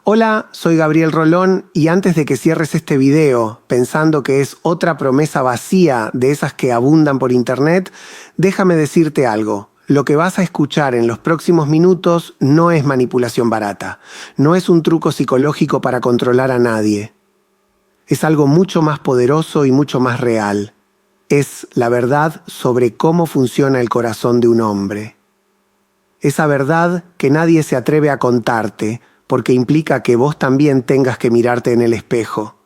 Hola, soy Gabriel Rolón y antes de que cierres este video pensando que es otra promesa vacía de esas que abundan por internet, déjame decirte algo. Lo que vas a escuchar en los próximos minutos no es manipulación barata, no es un truco psicológico para controlar a nadie. Es algo mucho más poderoso y mucho más real. Es la verdad sobre cómo funciona el corazón de un hombre. Esa verdad que nadie se atreve a contarte, porque implica que vos también tengas que mirarte en el espejo.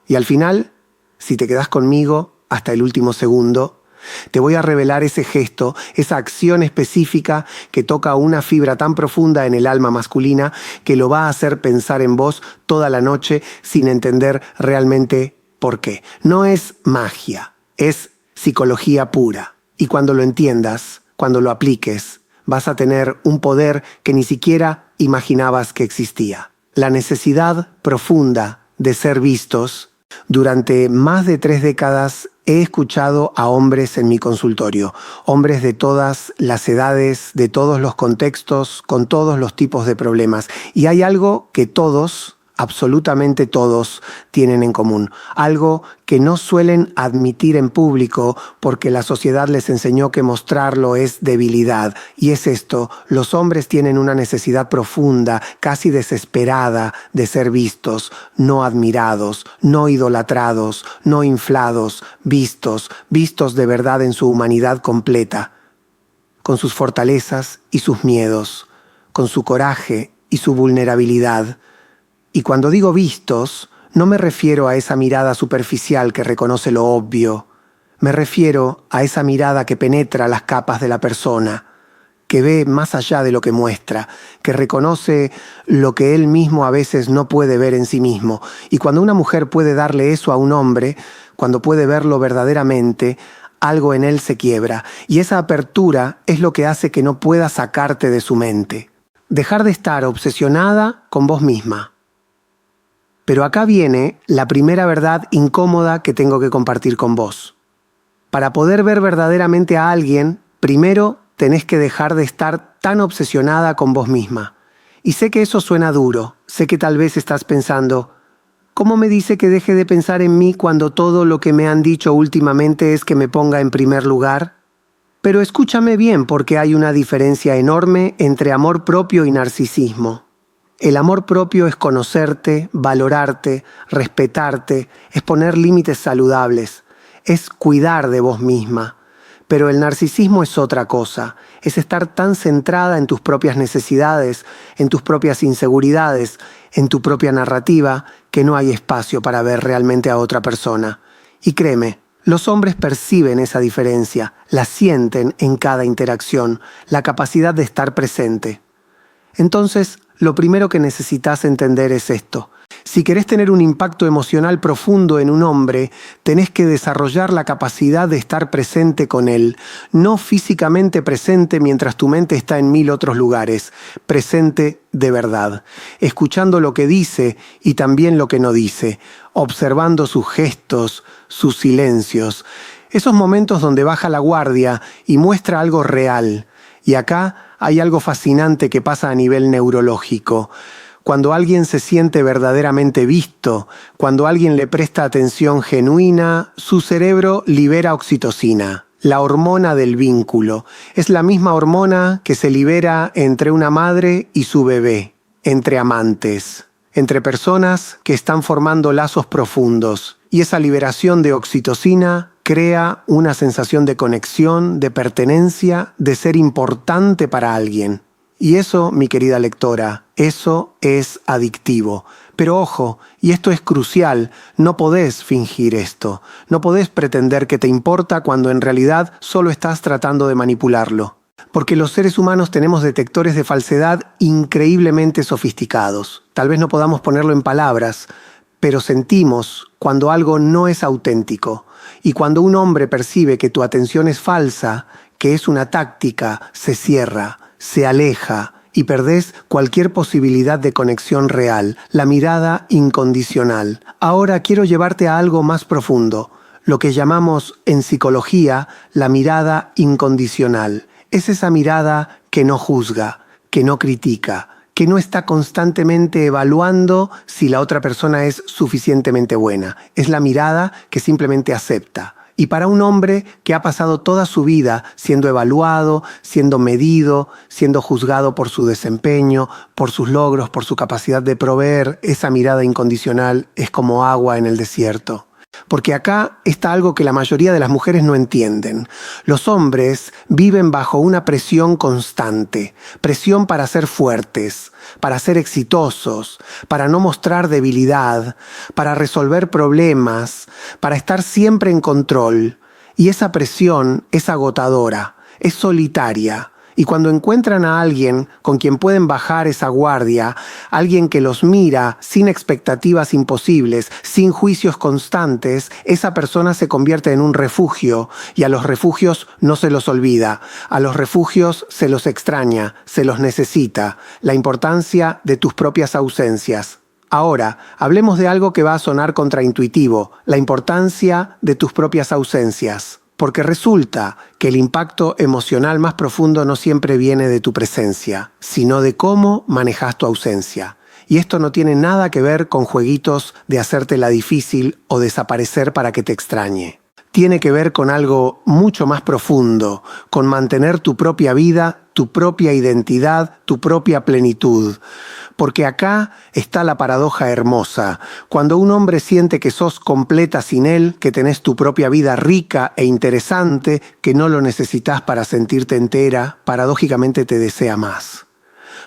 Y al final, si te quedás conmigo hasta el último segundo, te voy a revelar ese gesto, esa acción específica que toca una fibra tan profunda en el alma masculina que lo va a hacer pensar en vos toda la noche sin entender realmente por qué. No es magia, es psicología pura. Y cuando lo entiendas, cuando lo apliques, vas a tener un poder que ni siquiera imaginabas que existía. La necesidad profunda de ser vistos. Durante más de 3 décadas he escuchado a hombres en mi consultorio, hombres de todas las edades, de todos los contextos, con todos los tipos de problemas. Y hay algo que todos, absolutamente todos, tienen en común. Algo que no suelen admitir en público porque la sociedad les enseñó que mostrarlo es debilidad. Y es esto: los hombres tienen una necesidad profunda, casi desesperada, de ser vistos, no admirados, no idolatrados, no inflados, vistos de verdad en su humanidad completa, con sus fortalezas y sus miedos, con su coraje y su vulnerabilidad. Y cuando digo vistos, no me refiero a esa mirada superficial que reconoce lo obvio. Me refiero a esa mirada que penetra las capas de la persona, que ve más allá de lo que muestra, que reconoce lo que él mismo a veces no puede ver en sí mismo. Y cuando una mujer puede darle eso a un hombre, cuando puede verlo verdaderamente, algo en él se quiebra. Y esa apertura es lo que hace que no pueda sacarte de su mente. Dejar de estar obsesionada con vos misma. Pero acá viene la primera verdad incómoda que tengo que compartir con vos. Para poder ver verdaderamente a alguien, primero tenés que dejar de estar tan obsesionada con vos misma. Y sé que eso suena duro, sé que tal vez estás pensando, ¿cómo me dice que deje de pensar en mí cuando todo lo que me han dicho últimamente es que me ponga en primer lugar? Pero escúchame bien, porque hay una diferencia enorme entre amor propio y narcisismo. El amor propio es conocerte, valorarte, respetarte, es poner límites saludables, es cuidar de vos misma. Pero el narcisismo es otra cosa, es estar tan centrada en tus propias necesidades, en tus propias inseguridades, en tu propia narrativa, que no hay espacio para ver realmente a otra persona. Y créeme, los hombres perciben esa diferencia, la sienten en cada interacción, la capacidad de estar presente. Entonces, lo primero que necesitas entender es esto. Si querés tener un impacto emocional profundo en un hombre, tenés que desarrollar la capacidad de estar presente con él. No físicamente presente mientras tu mente está en 1000 otros lugares. Presente de verdad. Escuchando lo que dice y también lo que no dice. Observando sus gestos, sus silencios. Esos momentos donde baja la guardia y muestra algo real. Y acá hay algo fascinante que pasa a nivel neurológico. Cuando alguien se siente verdaderamente visto, cuando alguien le presta atención genuina, su cerebro libera oxitocina, la hormona del vínculo. Es la misma hormona que se libera entre una madre y su bebé, entre amantes, entre personas que están formando lazos profundos. Y esa liberación de oxitocina crea una sensación de conexión, de pertenencia, de ser importante para alguien. Y eso, mi querida lectora, eso es adictivo. Pero ojo, y esto es crucial, no podés fingir esto. No podés pretender que te importa cuando en realidad solo estás tratando de manipularlo. Porque los seres humanos tenemos detectores de falsedad increíblemente sofisticados. Tal vez no podamos ponerlo en palabras, pero sentimos cuando algo no es auténtico. Y cuando un hombre percibe que tu atención es falsa, que es una táctica, se cierra, se aleja y perdés cualquier posibilidad de conexión real, la mirada incondicional. Ahora quiero llevarte a algo más profundo, lo que llamamos en psicología la mirada incondicional. Es esa mirada que no juzga, que no critica, que no está constantemente evaluando si la otra persona es suficientemente buena. Es la mirada que simplemente acepta. Y para un hombre que ha pasado toda su vida siendo evaluado, siendo medido, siendo juzgado por su desempeño, por sus logros, por su capacidad de proveer, esa mirada incondicional es como agua en el desierto. Porque acá está algo que la mayoría de las mujeres no entienden. Los hombres viven bajo una presión constante, presión para ser fuertes, para ser exitosos, para no mostrar debilidad, para resolver problemas, para estar siempre en control. Y esa presión es agotadora, es solitaria. Y cuando encuentran a alguien con quien pueden bajar esa guardia, alguien que los mira sin expectativas imposibles, sin juicios constantes, esa persona se convierte en un refugio y a los refugios no se los olvida, a los refugios se los extraña, se los necesita. La importancia de tus propias ausencias. Ahora, hablemos de algo que va a sonar contraintuitivo, la importancia de tus propias ausencias. Porque resulta que el impacto emocional más profundo no siempre viene de tu presencia, sino de cómo manejas tu ausencia. Y esto no tiene nada que ver con jueguitos de hacértela difícil o desaparecer para que te extrañe. Tiene que ver con algo mucho más profundo, con mantener tu propia vida, tu propia identidad, tu propia plenitud. Porque acá está la paradoja hermosa. Cuando un hombre siente que sos completa sin él, que tenés tu propia vida rica e interesante, que no lo necesitas para sentirte entera, paradójicamente te desea más.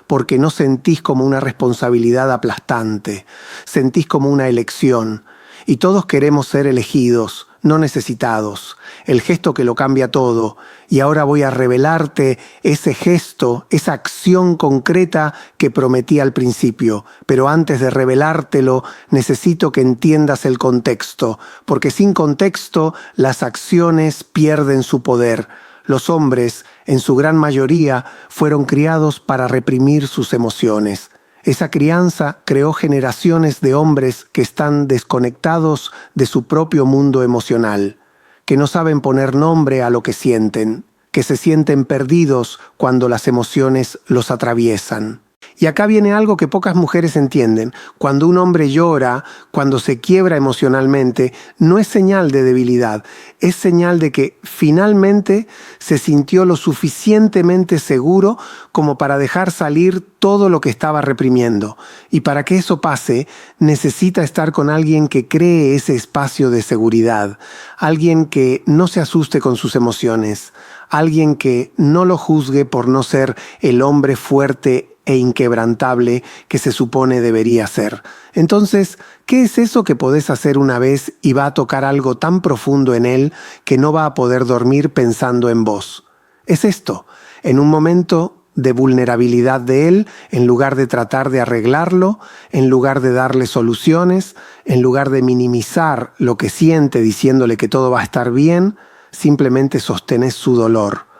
Porque no sentís como una responsabilidad aplastante, sentís como una elección. Y todos queremos ser elegidos, no necesitados, el gesto que lo cambia todo. Y ahora voy a revelarte ese gesto, esa acción concreta que prometí al principio. Pero antes de revelártelo, necesito que entiendas el contexto, porque sin contexto las acciones pierden su poder. Los hombres, en su gran mayoría, fueron criados para reprimir sus emociones. Esa crianza creó generaciones de hombres que están desconectados de su propio mundo emocional, que no saben poner nombre a lo que sienten, que se sienten perdidos cuando las emociones los atraviesan. Y acá viene algo que pocas mujeres entienden. Cuando un hombre llora, cuando se quiebra emocionalmente, no es señal de debilidad, es señal de que finalmente se sintió lo suficientemente seguro como para dejar salir todo lo que estaba reprimiendo. Y para que eso pase, necesita estar con alguien que cree ese espacio de seguridad, alguien que no se asuste con sus emociones, alguien que no lo juzgue por no ser el hombre fuerte e inquebrantable que se supone debería ser. Entonces, ¿qué es eso que podés hacer una vez y va a tocar algo tan profundo en él que no va a poder dormir pensando en vos? Es esto, en un momento de vulnerabilidad de él, en lugar de tratar de arreglarlo, en lugar de darle soluciones, en lugar de minimizar lo que siente diciéndole que todo va a estar bien, simplemente sostenés su dolor.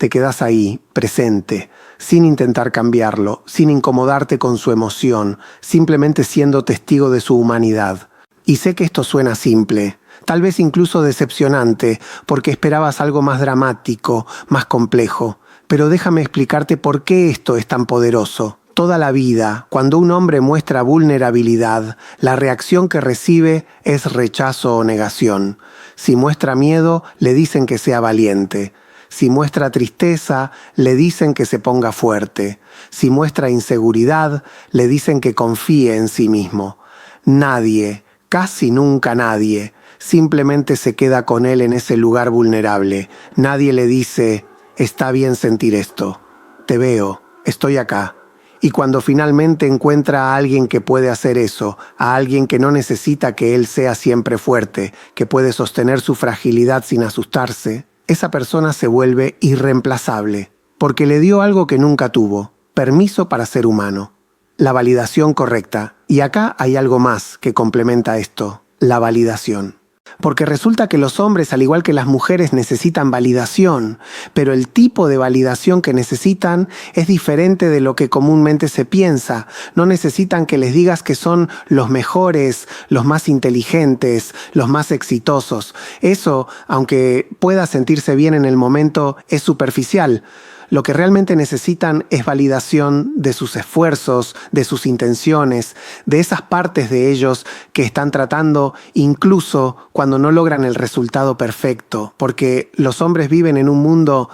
Te quedás ahí, presente, sin intentar cambiarlo, sin incomodarte con su emoción, simplemente siendo testigo de su humanidad. Y sé que esto suena simple, tal vez incluso decepcionante, porque esperabas algo más dramático, más complejo. Pero déjame explicarte por qué esto es tan poderoso. Toda la vida, cuando un hombre muestra vulnerabilidad, la reacción que recibe es rechazo o negación. Si muestra miedo, le dicen que sea valiente. Si muestra tristeza, le dicen que se ponga fuerte. Si muestra inseguridad, le dicen que confíe en sí mismo. Nadie, casi nunca nadie, simplemente se queda con él en ese lugar vulnerable. Nadie le dice, está bien sentir esto. Te veo, estoy acá. Y cuando finalmente encuentra a alguien que puede hacer eso, a alguien que no necesita que él sea siempre fuerte, que puede sostener su fragilidad sin asustarse, esa persona se vuelve irreemplazable, porque le dio algo que nunca tuvo, permiso para ser humano, la validación correcta. Y acá hay algo más que complementa esto, la validación. Porque resulta que los hombres, al igual que las mujeres, necesitan validación, pero el tipo de validación que necesitan es diferente de lo que comúnmente se piensa. No necesitan que les digas que son los mejores, los más inteligentes, los más exitosos. Eso, aunque pueda sentirse bien en el momento, es superficial. Lo que realmente necesitan es validación de sus esfuerzos, de sus intenciones, de esas partes de ellos que están tratando incluso cuando no logran el resultado perfecto, porque los hombres viven en un mundo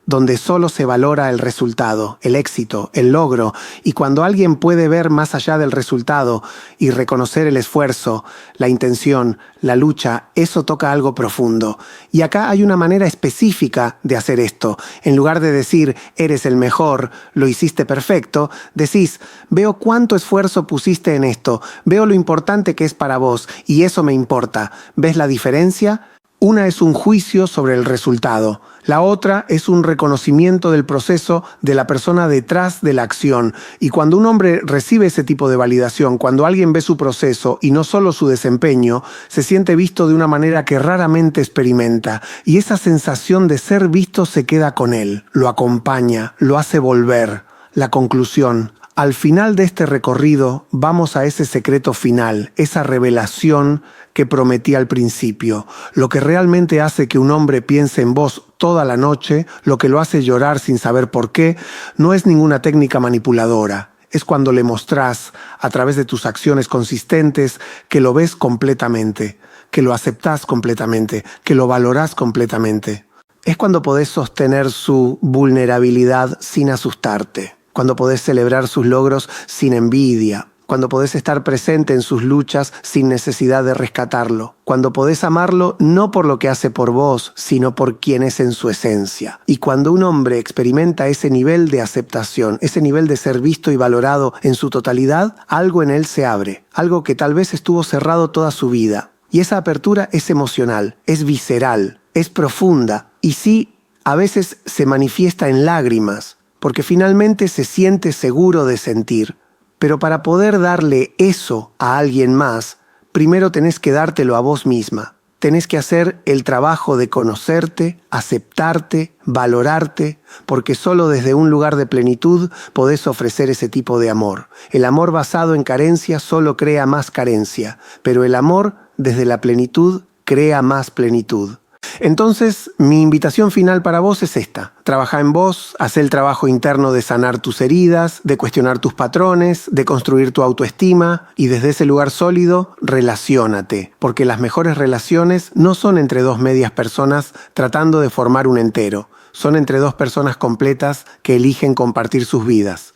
donde solo se valora el resultado, el éxito, el logro, y cuando alguien puede ver más allá del resultado y reconocer el esfuerzo, la intención, la lucha, eso toca algo profundo. Y acá hay una manera específica de hacer esto. En lugar de decir, eres el mejor, lo hiciste perfecto, decís, veo cuánto esfuerzo pusiste en esto, veo lo importante que es para vos, y eso me importa. ¿Ves la diferencia? Una es un juicio sobre el resultado. La otra es un reconocimiento del proceso de la persona detrás de la acción. Y cuando un hombre recibe ese tipo de validación, cuando alguien ve su proceso y no solo su desempeño, se siente visto de una manera que raramente experimenta. Y esa sensación de ser visto se queda con él, lo acompaña, lo hace volver. La conclusión. Al final de este recorrido vamos a ese secreto final, esa revelación que prometí al principio. Lo que realmente hace que un hombre piense en vos toda la noche, lo que lo hace llorar sin saber por qué, no es ninguna técnica manipuladora. Es cuando le mostrás, a través de tus acciones consistentes, que lo ves completamente, que lo aceptás completamente, que lo valorás completamente. Es cuando podés sostener su vulnerabilidad sin asustarte. Cuando podés celebrar sus logros sin envidia, cuando podés estar presente en sus luchas sin necesidad de rescatarlo, cuando podés amarlo no por lo que hace por vos, sino por quien es en su esencia. Y cuando un hombre experimenta ese nivel de aceptación, ese nivel de ser visto y valorado en su totalidad, algo en él se abre, algo que tal vez estuvo cerrado toda su vida. Y esa apertura es emocional, es visceral, es profunda, y sí, a veces se manifiesta en lágrimas, porque finalmente se siente seguro de sentir. Pero para poder darle eso a alguien más, primero tenés que dártelo a vos misma. Tenés que hacer el trabajo de conocerte, aceptarte, valorarte, porque solo desde un lugar de plenitud podés ofrecer ese tipo de amor. El amor basado en carencia solo crea más carencia, pero el amor desde la plenitud crea más plenitud. Entonces, mi invitación final para vos es esta. Trabajá en vos, haz el trabajo interno de sanar tus heridas, de cuestionar tus patrones, de construir tu autoestima y desde ese lugar sólido, relaciónate. Porque las mejores relaciones no son entre dos medias personas tratando de formar un entero. Son entre dos personas completas que eligen compartir sus vidas.